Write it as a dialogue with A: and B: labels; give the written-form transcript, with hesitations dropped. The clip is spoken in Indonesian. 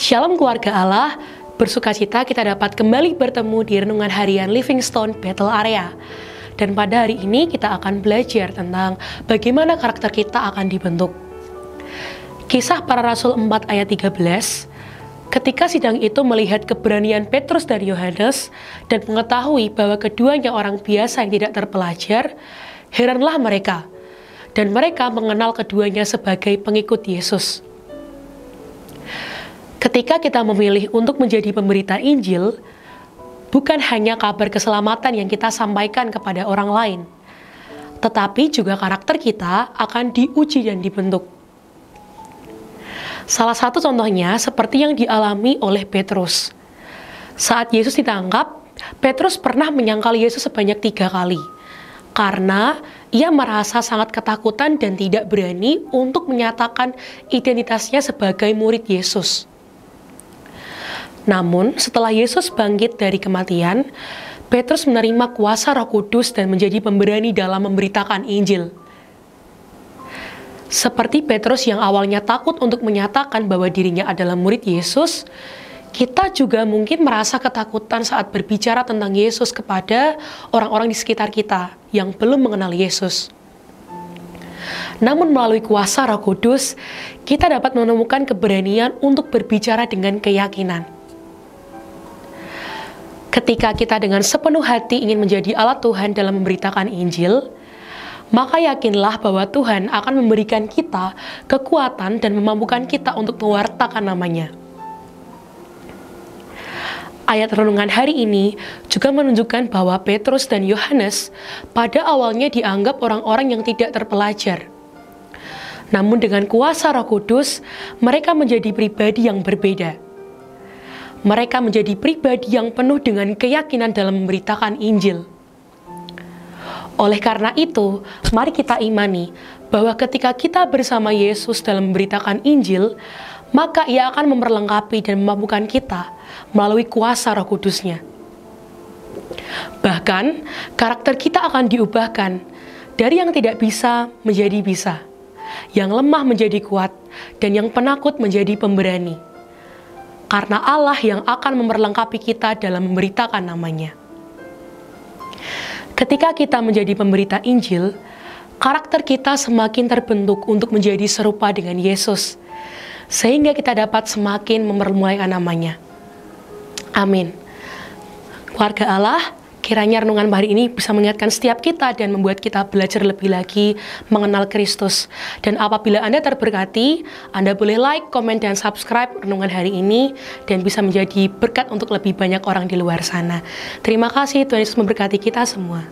A: Shalom keluarga Allah, bersukacita kita dapat kembali bertemu di Renungan Harian Livingstone Bethel Area. Dan pada hari ini kita akan belajar tentang bagaimana karakter kita akan dibentuk. Kisah Para Rasul 4 ayat 13, ketika sidang itu melihat keberanian Petrus dan Yohanes dan mengetahui bahwa keduanya orang biasa yang tidak terpelajar, heranlah mereka. Dan mereka mengenal keduanya sebagai pengikut Yesus. Ketika kita memilih untuk menjadi pemberita Injil, bukan hanya kabar keselamatan yang kita sampaikan kepada orang lain, tetapi juga karakter kita akan diuji dan dibentuk. Salah satu contohnya seperti yang dialami oleh Petrus. Saat Yesus ditangkap, Petrus pernah menyangkal Yesus sebanyak 3 kali, karena ia merasa sangat ketakutan dan tidak berani untuk menyatakan identitasnya sebagai murid Yesus. Namun, setelah Yesus bangkit dari kematian, Petrus menerima kuasa Roh Kudus dan menjadi pemberani dalam memberitakan Injil. Seperti Petrus yang awalnya takut untuk menyatakan bahwa dirinya adalah murid Yesus, kita juga mungkin merasa ketakutan saat berbicara tentang Yesus kepada orang-orang di sekitar kita yang belum mengenal Yesus. Namun melalui kuasa Roh Kudus, kita dapat menemukan keberanian untuk berbicara dengan keyakinan. Ketika kita dengan sepenuh hati ingin menjadi alat Tuhan dalam memberitakan Injil, maka yakinlah bahwa Tuhan akan memberikan kita kekuatan dan memampukan kita untuk mewartakan namanya. Ayat renungan hari ini juga menunjukkan bahwa Petrus dan Yohanes pada awalnya dianggap orang-orang yang tidak terpelajar. Namun dengan kuasa Roh Kudus, mereka menjadi pribadi yang berbeda. Mereka menjadi pribadi yang penuh dengan keyakinan dalam memberitakan Injil. Oleh karena itu, mari kita imani bahwa ketika kita bersama Yesus dalam memberitakan Injil, maka Ia akan memperlengkapi dan memampukan kita melalui kuasa Roh Kudus-Nya. Bahkan, karakter kita akan diubahkan dari yang tidak bisa menjadi bisa, yang lemah menjadi kuat, dan yang penakut menjadi pemberani. Karena Allah yang akan memperlengkapi kita dalam memberitakan namanya. Ketika kita menjadi pemberita Injil, karakter kita semakin terbentuk untuk menjadi serupa dengan Yesus, sehingga kita dapat semakin mempermuliakan namanya. Amin. Keluarga Allah, kiranya renungan hari ini bisa mengingatkan setiap kita dan membuat kita belajar lebih lagi mengenal Kristus. Dan apabila Anda terberkati, Anda boleh like, komen, dan subscribe renungan hari ini dan bisa menjadi berkat untuk lebih banyak orang di luar sana. Terima kasih, Tuhan Yesus memberkati kita semua.